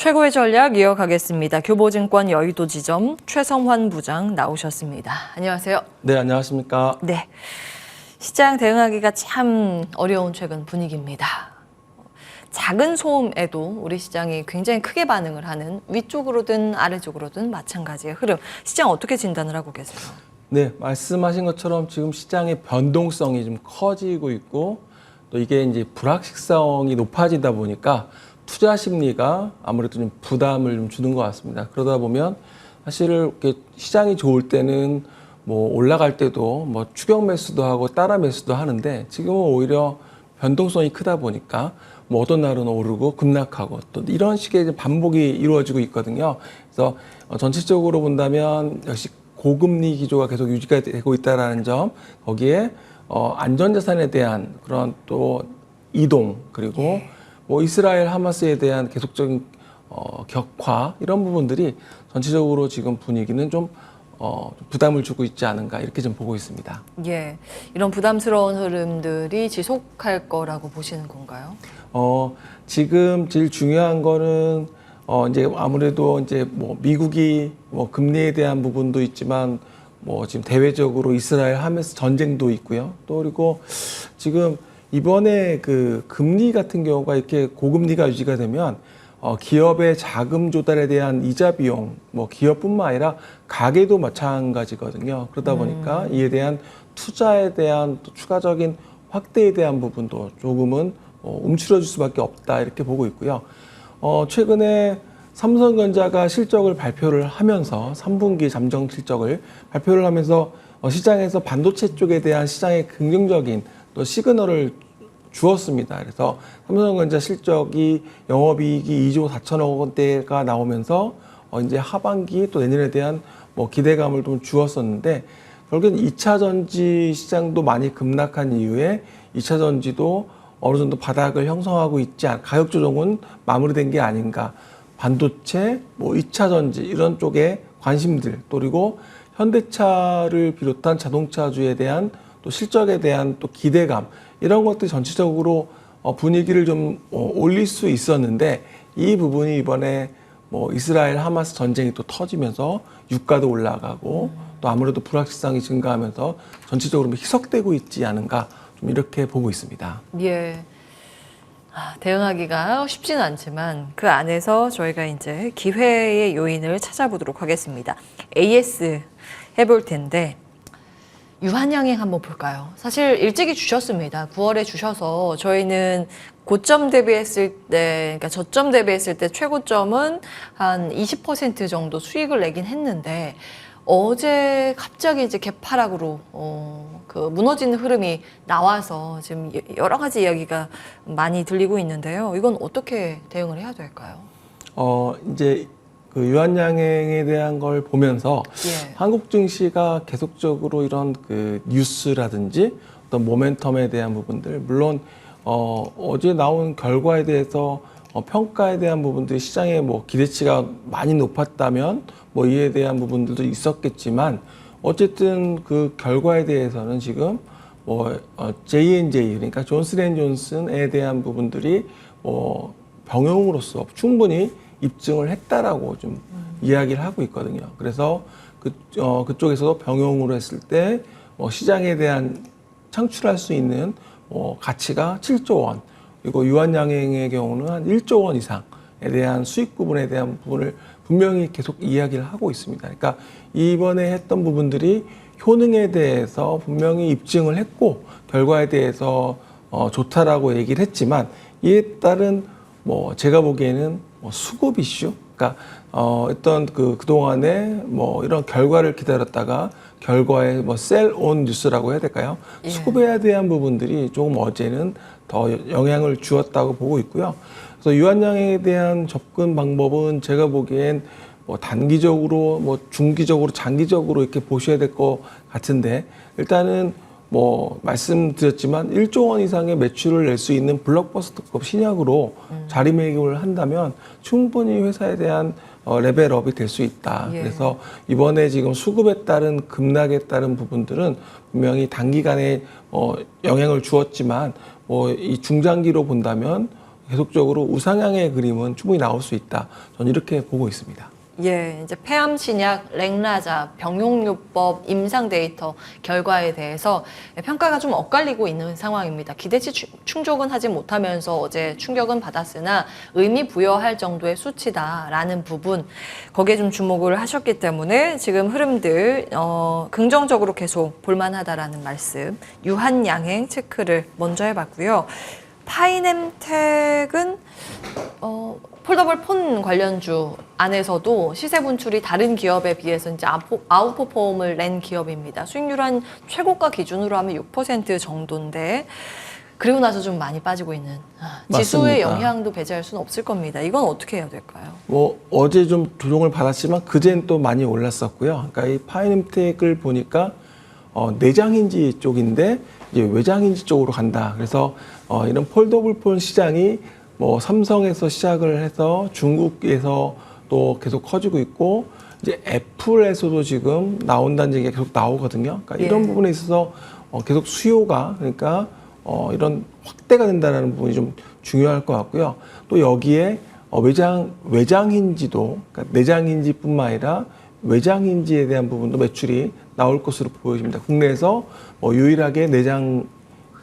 최고의 전략 이어가겠습니다. 교보증권 여의도지점 최성환 부장 나오셨습니다. 안녕하세요. 네, 안녕하십니까. 네, 시장 대응하기가 참 어려운 최근 분위기입니다. 작은 소음에도 우리 시장이 굉장히 크게 반응을 하는 위쪽으로든 아래쪽으로든 마찬가지의 흐름. 시장 어떻게 진단을 하고 계세요? 네, 말씀하신 것처럼 지금 시장의 변동성이 좀 커지고 있고 또 이게 이제 불확실성이 높아지다 보니까 투자 심리가 아무래도 좀 부담을 좀 주는 것 같습니다. 그러다 보면 사실 이렇게 시장이 좋을 때는 뭐 올라갈 때도 뭐 추격 매수도 하고 따라 매수도 하는데 지금은 오히려 변동성이 크다 보니까 뭐 어떤 날은 오르고 급락하고 또 이런 식의 반복이 이루어지고 있거든요. 그래서 전체적으로 본다면 역시 고금리 기조가 계속 유지가 되고 있다는 점, 거기에 안전자산에 대한 그런 또 이동, 그리고 뭐 이스라엘 하마스에 대한 계속적인 격화, 이런 부분들이 전체적으로 지금 분위기는 좀 부담을 주고 있지 않은가, 이렇게 좀 보고 있습니다. 예, 이런 부담스러운 흐름들이 지속할 거라고 보시는 건가요? 지금 제일 중요한 거는 이제 아무래도 이제 뭐 미국이 뭐 금리에 대한 부분도 있지만 뭐 지금 대외적으로 이스라엘 하마스 전쟁도 있고요. 또 그리고 지금 이번에 그 금리 같은 경우가 이렇게 고금리가 유지가 되면 기업의 자금 조달에 대한 이자 비용, 뭐 기업뿐만 아니라 가게도 마찬가지거든요. 그러다 보니까 이에 대한 투자에 대한 또 추가적인 확대에 대한 부분도 조금은 움츠러질 수밖에 없다, 이렇게 보고 있고요. 최근에 삼성전자가 실적을 발표를 하면서 3분기 잠정 실적을 발표를 하면서 시장에서 반도체 쪽에 대한 시장의 긍정적인 또 시그널을 주었습니다. 그래서 삼성전자 실적이 영업이익이 2조 4천억 원대가 나오면서 이제 하반기 또 내년에 대한 뭐 기대감을 좀 주었었는데, 결국엔 2차 전지 시장도 많이 급락한 이후에 2차 전지도 어느 정도 바닥을 형성하고 있지 않, 가격 조정은 마무리된 게 아닌가. 반도체, 뭐 2차 전지 이런 쪽에 관심들, 또 그리고 현대차를 비롯한 자동차주에 대한 또 실적에 대한 또 기대감, 이런 것들이 전체적으로 분위기를 좀 올릴 수 있었는데, 이 부분이 이번에 뭐 이스라엘 하마스 전쟁이 또 터지면서 유가도 올라가고 또 아무래도 불확실성이 증가하면서 전체적으로 희석되고 있지 않은가, 좀 이렇게 보고 있습니다. 예. 대응하기가 쉽지는 않지만 그 안에서 저희가 이제 기회의 요인을 찾아보도록 하겠습니다. AS 해볼 텐데 유한양행 한번 볼까요? 사실 일찍이 주셨습니다. 9월에 주셔서 저희는 고점 대비했을 때, 그러니까 저점 대비했을 때 최고점은 한 20% 정도 수익을 내긴 했는데 어제 갑자기 이제 개파락으로 그 무너지는 흐름이 나와서 지금 여러 가지 이야기가 많이 들리고 있는데요. 이건 어떻게 대응을 해야 될까요? 이제 그 유한양행에 대한 걸 보면서 예. 한국 증시가 계속적으로 이런 그 뉴스라든지 어떤 모멘텀에 대한 부분들, 물론 어제 나온 결과에 대해서 평가에 대한 부분들이 시장의 뭐 기대치가 많이 높았다면 뭐 이에 대한 부분들도 있었겠지만, 어쨌든 그 결과에 대해서는 지금 뭐 J&J, 그러니까 존슨앤존슨에 대한 부분들이 병용으로서 충분히 입증을 했다라고 좀 이야기를 하고 있거든요. 그래서 그쪽에서도 병용으로 했을 때 시장에 대한 창출할 수 있는 가치가 7조 원, 그리고 유한양행의 경우는 한 1조 원 이상에 대한 수익 부분에 대한 부분을 분명히 계속 이야기를 하고 있습니다. 그러니까 이번에 했던 부분들이 효능에 대해서 분명히 입증을 했고 결과에 대해서 좋다라고 얘기를 했지만, 이에 따른 뭐 제가 보기에는 수급 이슈, 그러니까 어떤 그동안에 뭐 이런 결과를 기다렸다가 결과에 뭐 셀온 뉴스라고 해야 될까요? 예. 수급에 대한 부분들이 조금 어제는 더 영향을 주었다고 보고 있고요. 그래서 유한양행에 대한 접근 방법은 제가 보기엔 뭐 단기적으로, 뭐 중기적으로, 장기적으로 이렇게 보셔야 될 것 같은데, 일단은 뭐 말씀드렸지만 1조 원 이상의 매출을 낼 수 있는 블록버스터급 신약으로 자리매김을 한다면 충분히 회사에 대한 레벨업이 될 수 있다. 예. 그래서 이번에 지금 수급에 따른 급락에 따른 부분들은 분명히 단기간에 영향을 주었지만 이 중장기로 본다면 계속적으로 우상향의 그림은 충분히 나올 수 있다. 저는 이렇게 보고 있습니다. 예, 이제 폐암 신약, 랭라자, 병용요법, 임상 데이터 결과에 대해서 평가가 좀 엇갈리고 있는 상황입니다. 기대치 충족은 하지 못하면서 어제 충격은 받았으나 의미 부여할 정도의 수치다라는 부분, 거기에 좀 주목을 하셨기 때문에 지금 흐름들 긍정적으로 계속 볼만하다라는 말씀, 유한양행 체크를 먼저 해봤고요. 파이nem텍은 폴더블 폰 관련주 안에서도 시세 분출이 다른 기업에 비해서 이제 아웃퍼폼을 낸 기업입니다. 수익률 한 최고가 기준으로 하면 6% 정도인데 그리고 나서 좀 많이 빠지고 있는 지수의 맞습니다. 영향도 배제할 수는 없을 겁니다. 이건 어떻게 해야 될까요? 뭐 어제 좀 조정을 받았지만 그제는 또 많이 올랐었고요. 그러니까 이 파이nem텍을 보니까 내장인지 쪽인데 이제 외장인지 쪽으로 간다. 그래서 이런 폴더블 폰 시장이 뭐 삼성에서 시작을 해서 중국에서 또 계속 커지고 있고 이제 애플에서도 지금 나온다는 얘기가 계속 나오거든요. 그러니까 이런 부분에 있어서 계속 수요가 그러니까 이런 확대가 된다는 부분이 좀 중요할 것 같고요. 또 여기에 외장인지도 그러니까 내장인지뿐만 아니라 외장인지에 대한 부분도 매출이 나올 것으로 보여집니다. 국내에서 유일하게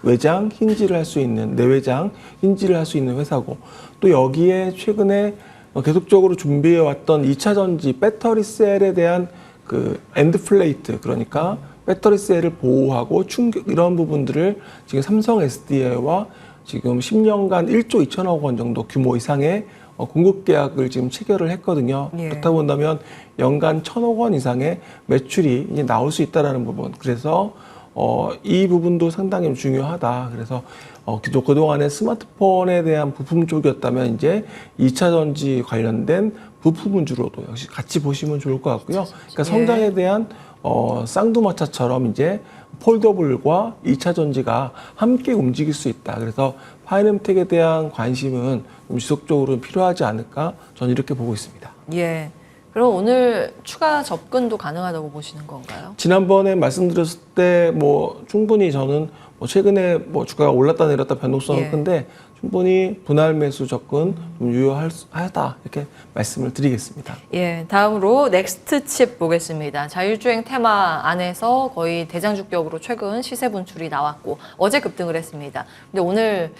외장 힌지를 할 수 있는 내외장 힌지를 할 수 있는 회사고 또 여기에 최근에 계속적으로 준비해 왔던 2차 전지 배터리 셀에 대한 그 엔드 플레이트 그러니까 배터리 셀을 보호하고 충격 이런 부분들을 지금 삼성 SDI와 지금 10년간 1조 2천억 원 정도 규모 이상의 공급 계약을 지금 체결을 했거든요. 예. 그렇다 본다면 연간 1,000억 원 이상의 매출이 이제 나올 수 있다라는 부분. 그래서 이 부분도 상당히 중요하다. 그래서 그동안에 스마트폰에 대한 부품 쪽이었다면 이제 2차 전지 관련된 부품주로도 역시 같이 보시면 좋을 것 같고요. 그러니까 성장에 대한 쌍두마차처럼 이제 폴더블과 2차 전지가 함께 움직일 수 있다. 그래서 파이nem텍에 대한 관심은 좀 지속적으로 필요하지 않을까? 저는 이렇게 보고 있습니다. 예. 그럼 오늘 추가 접근도 가능하다고 보시는 건가요? 지난번에 말씀드렸을 때 뭐 충분히 저는 최근에 주가가 올랐다 내렸다 변동성은 큰데 충분히 분할 매수 접근 좀 유효하다 이렇게 말씀을 드리겠습니다. 예, 다음으로 넥스트 칩 보겠습니다. 자율주행 테마 안에서 거의 대장주격으로 최근 시세 분출이 나왔고 어제 급등을 했습니다. 근데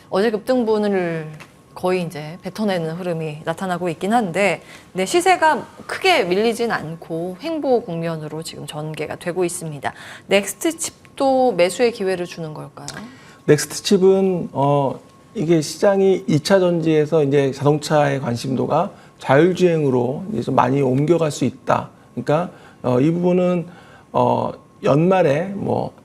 어제 급등분을 거의 이제 뱉어내는 흐름이 나타나고 있긴 한데 네, 시세가 크게 밀리진 않고 횡보 국면으로 지금 전개가 되고 있습니다. 넥스트 칩도 매수의 기회를 주는 걸까요? 넥스트 칩은 이게 시장이 2차 전지에서 이제 자동차의 관심도가 자율주행으로 이제 좀 많이 옮겨갈 수 있다. 그러니까 이 부분은 연말에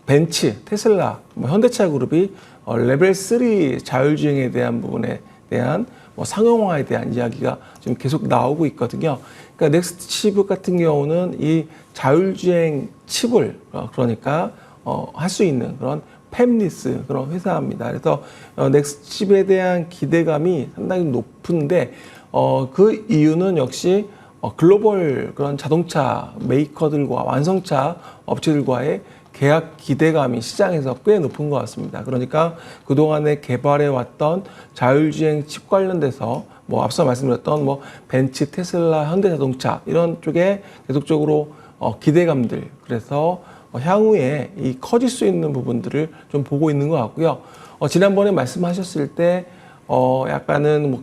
벤츠, 테슬라, 현대차 그룹이 레벨 3 자율주행에 대한 부분에 대한 상용화에 대한 이야기가 지금 계속 나오고 있거든요. 그러니까 넥스트 칩 같은 경우는 이 자율주행 칩을 그러니까 할 수 있는 그런 팹리스 그런 회사입니다. 그래서 넥스트 칩에 대한 기대감이 상당히 높은데 그 이유는 역시 글로벌 그런 자동차 메이커들과 완성차 업체들과의 계약 기대감이 시장에서 꽤 높은 것 같습니다. 그러니까 그동안에 개발해 왔던 자율주행 칩 관련돼서 앞서 말씀드렸던 벤츠, 테슬라, 현대자동차 이런 쪽에 계속적으로 기대감들 그래서 향후에 이 커질 수 있는 부분들을 좀 보고 있는 것 같고요. 지난번에 말씀하셨을 때 약간은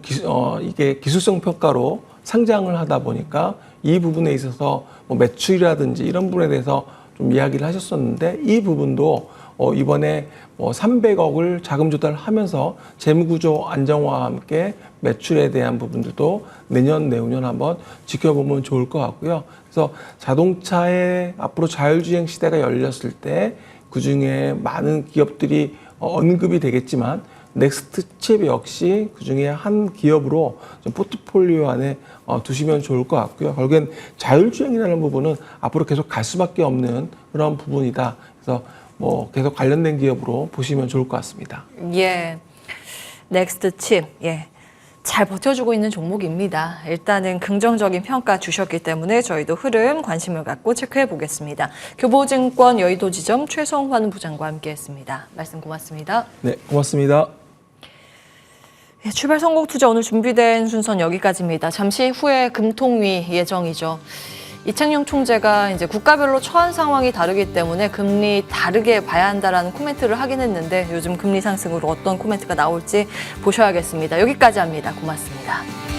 이게 기술성 평가로 상장을 하다 보니까 이 부분에 있어서 매출이라든지 이런 부분에 대해서 좀 이야기를 하셨었는데 이 부분도 이번에 300억을 자금 조달하면서 재무구조 안정화와 함께 매출에 대한 부분들도 내년 내후년 한번 지켜보면 좋을 것 같고요. 그래서 자동차의 앞으로 자율주행 시대가 열렸을 때 그중에 많은 기업들이 언급이 되겠지만 넥스트 칩 역시 그중에 한 기업으로 좀 포트폴리오 안에 두시면 좋을 것 같고요. 결국엔 자율주행이라는 부분은 앞으로 계속 갈 수밖에 없는 그런 부분이다. 그래서 계속 관련된 기업으로 보시면 좋을 것 같습니다. 예, 넥스트 칩, 예, 잘 버텨주고 있는 종목입니다. 일단은 긍정적인 평가 주셨기 때문에 저희도 흐름 관심을 갖고 체크해 보겠습니다. 교보증권 여의도지점 최성환 부장과 함께했습니다. 말씀 고맙습니다. 네, 고맙습니다. 네, 출발 선곡 투자 오늘 준비된 순서는 여기까지입니다. 잠시 후에 금통위 예정이죠. 이창용 총재가 이제 국가별로 처한 상황이 다르기 때문에 금리 다르게 봐야 한다라는 코멘트를 하긴 했는데 요즘 금리 상승으로 어떤 코멘트가 나올지 보셔야겠습니다. 여기까지 합니다. 고맙습니다.